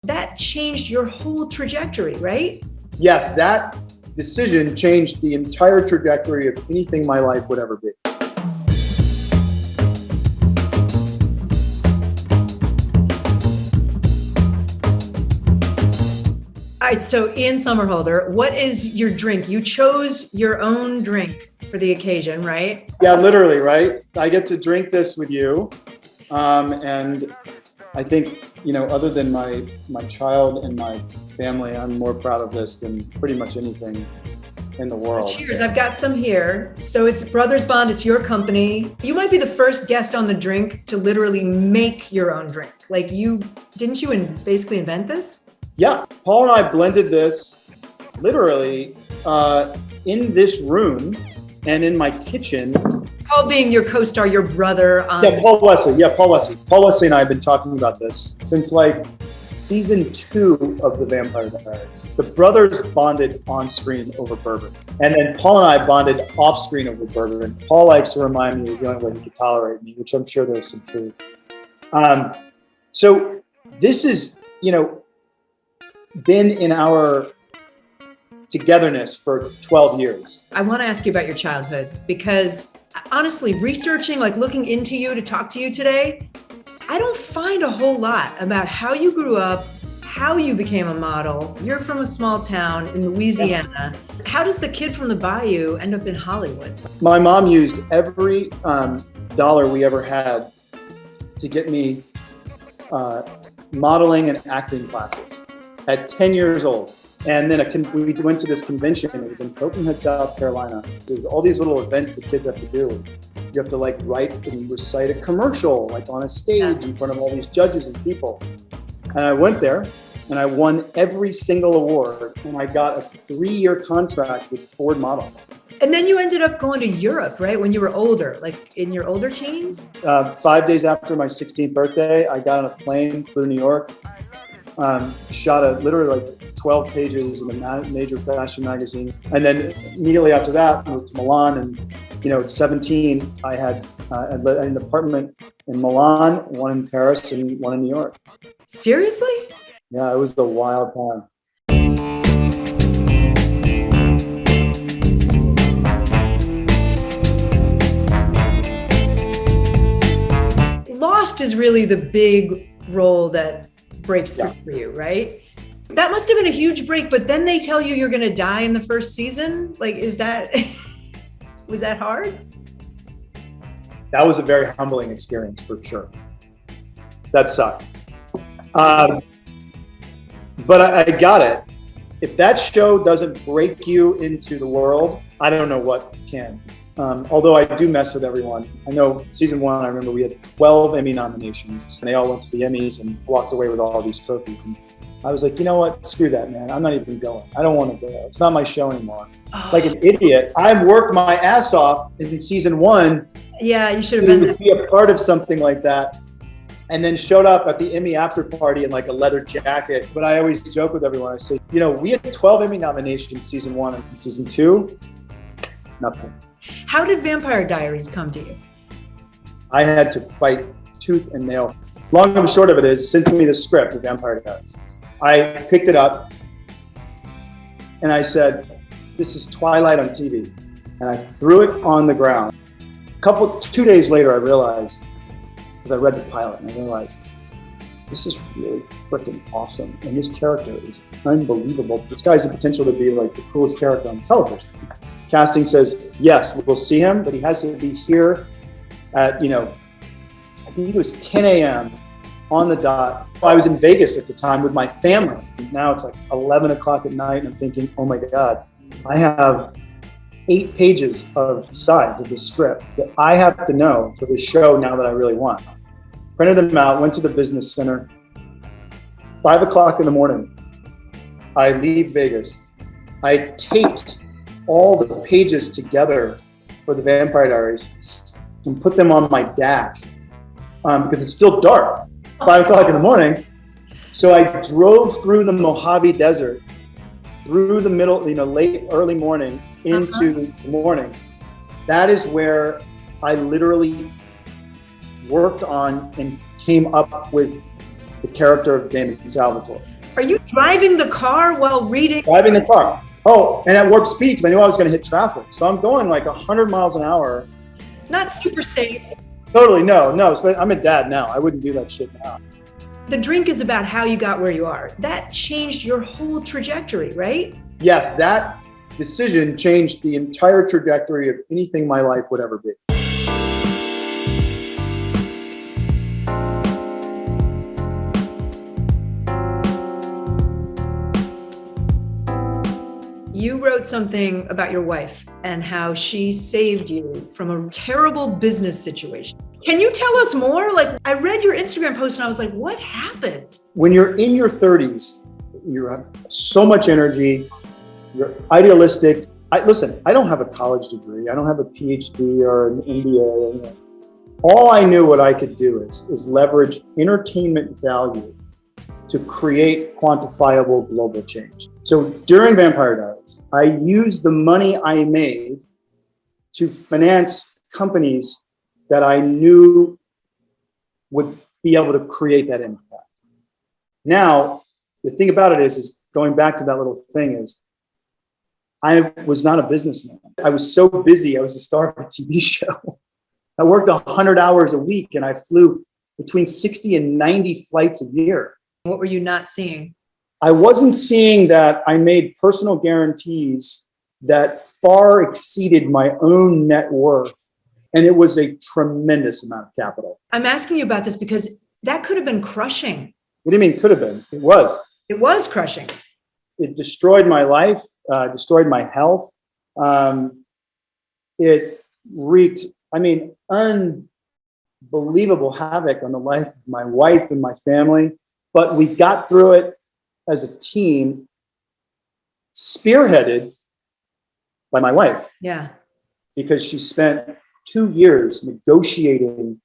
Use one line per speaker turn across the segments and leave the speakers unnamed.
That changed your whole trajectory, right?
Yes, that decision changed the entire trajectory of anything my life would ever be.
All right, so Ian Somerhalder, what is your drink? You chose your own drink for the occasion, right?
Yeah, literally, right? I get to drink this with you. And I think, other than my child and my family, I'm more proud of this than pretty much anything in the world.
So cheers, I've got some here. So it's Brothers Bond, it's your company. You might be the first guest on the drink to literally make your own drink. Like didn't you basically invent this?
Yeah, Paul and I blended this literally in this room and in my kitchen.
Paul being your co-star, your brother.
Yeah, Paul Wesley. Paul Wesley and I have been talking about this since like season 2 of The Vampire Diaries. The brothers bonded on screen over bourbon. And then Paul and I bonded off screen over bourbon. Paul likes to remind me it was the only way he could tolerate me, which I'm sure there's some truth. So this is, been in our togetherness for 12 years.
I want to ask you about your childhood because honestly, researching, like looking into you to talk to you today, I don't find a whole lot about how you grew up, how you became a model. You're from a small town in Louisiana. How does the kid from the bayou end up in Hollywood?
My mom used every dollar we ever had to get me modeling and acting classes at 10 years old. And then we went to this convention. It was in Hilton Head, South Carolina. There's all these little events that kids have to do. You have to write and recite a commercial, on a stage in front of all these judges and people. And I went there and I won every single award. And I got a 3-year contract with Ford Models.
And then you ended up going to Europe, right? When you were older, like in your older teens?
5 days after my 16th birthday, I got on a plane, flew to New York. Shot literally 12 pages in a major fashion magazine. And then immediately after that, moved to Milan. And, at 17, I had an apartment in Milan, one in Paris, and one in New York.
Seriously?
Yeah, it was a wild time.
Lost is really the big role that breaks through for you, right? That must have been a huge break, but then they tell you you're going to die in the first season. Was that hard?
That was a very humbling experience for sure. That sucked. But I got it. If that show doesn't break you into the world, I don't know what can. Although I do mess with everyone. I know season 1, I remember we had 12 Emmy nominations and they all went to the Emmys and walked away with all these trophies. And I was like, you know what? Screw that, man. I'm not even going. I don't want to go. It's not my show anymore. Like an idiot. I worked my ass off in season 1.
Yeah, you should have been
to be a part of something like that. And then showed up at the Emmy after party in a leather jacket. But I always joke with everyone. I say, we had 12 Emmy nominations season 1 and season 2, nothing.
How did Vampire Diaries come to you?
I had to fight tooth and nail. Long and short of it is, sent me the script of Vampire Diaries. I picked it up and I said, this is Twilight on TV. And I threw it on the ground. 2 days later, I realized, because I read the pilot, and I realized, this is really freaking awesome. And this character is unbelievable. This guy has the potential to be the coolest character on television. Casting says, yes, we'll see him, but he has to be here at, I think it was 10 a.m. on the dot. I was in Vegas at the time with my family. Now it's 11 o'clock at night and I'm thinking, oh my God, I have 8 pages of sides of the script that I have to know for the show now that I really want. Printed them out, went to the business center. 5 o'clock in the morning, I leave Vegas. I taped all the pages together for the Vampire Diaries and put them on my dash because it's still dark, 5 o'clock in the morning. So I drove through the Mojave Desert, through the middle, late, early morning into the morning. That is where I literally worked on and came up with the character of Damon Salvatore.
Are you driving the car while reading?
Driving the car. Oh, and at warp speed, because I knew I was going to hit traffic. So I'm going like 100 miles an hour.
Not super safe.
Totally, no. I'm a dad now. I wouldn't do that shit now.
The drink is about how you got where you are. That changed your whole trajectory, right?
Yes, that decision changed the entire trajectory of anything my life would ever be.
You wrote something about your wife and how she saved you from a terrible business situation. Can you tell us more? Like, I read your Instagram post and I was like, what happened?
When you're in your 30s, you have so much energy, you're idealistic. Listen, I don't have a college degree. I don't have a PhD or an MBA. All I knew what I could do is leverage entertainment value to create quantifiable global change. So during Vampire Diaries, I used the money I made to finance companies that I knew would be able to create that impact. Now, the thing about it is going back to that little thing is, I was not a businessman. I was so busy. I was a star of a TV show. I worked 100 hours a week and I flew between 60 and 90 flights a year.
What were you not seeing?
I wasn't seeing that I made personal guarantees that far exceeded my own net worth. And it was a tremendous amount of capital.
I'm asking you about this because that could have been crushing.
What do you mean could have been? It was.
It was crushing.
It destroyed my life, destroyed my health. It wreaked, unbelievable havoc on the life of my wife and my family. But we got through it as a team, spearheaded by my wife.
Yeah.
Because she spent 2 years negotiating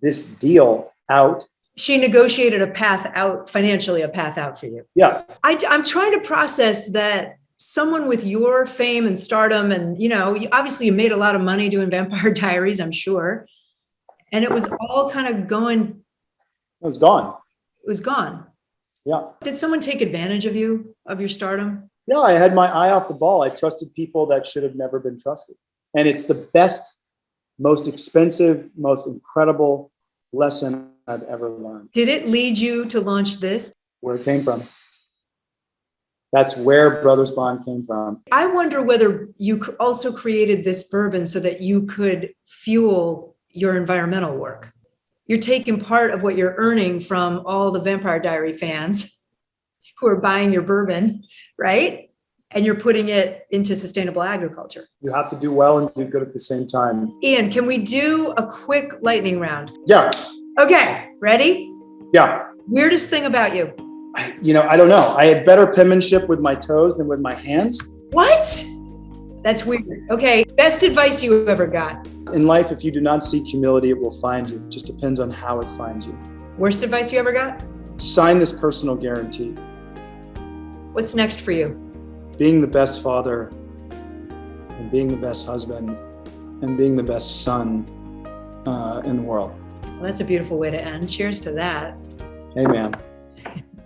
this deal out.
She negotiated a path out, financially, a path out for you.
Yeah.
I'm trying to process that someone with your fame and stardom, and obviously you made a lot of money doing Vampire Diaries, I'm sure. And it was all kind of going.
It was gone.
It was gone.
Yeah.
Did someone take advantage of you, of your stardom?
Yeah, I had my eye off the ball. I trusted people that should have never been trusted. And it's the best, most expensive, most incredible lesson I've ever learned.
Did it lead you to launch this?
Where it came from. That's where Brothers Bond came from.
I wonder whether you also created this bourbon so that you could fuel your environmental work. You're taking part of what you're earning from all the Vampire Diary fans who are buying your bourbon, right? And you're putting it into sustainable agriculture.
You have to do well and do good at the same time.
Ian, can we do a quick lightning round?
Yeah.
Okay, ready?
Yeah.
Weirdest thing about you?
I don't know. I had better penmanship with my toes than with my hands.
What? That's weird. Okay, best advice you ever got?
In life, if you do not seek humility, it will find you. It just depends on how it finds you.
Worst advice you ever got?
Sign this personal guarantee.
What's next for you?
Being the best father, and being the best husband, and being the best son in the world.
Well, that's a beautiful way to end. Cheers to that.
Amen.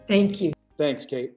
Thank you.
Thanks, Kate.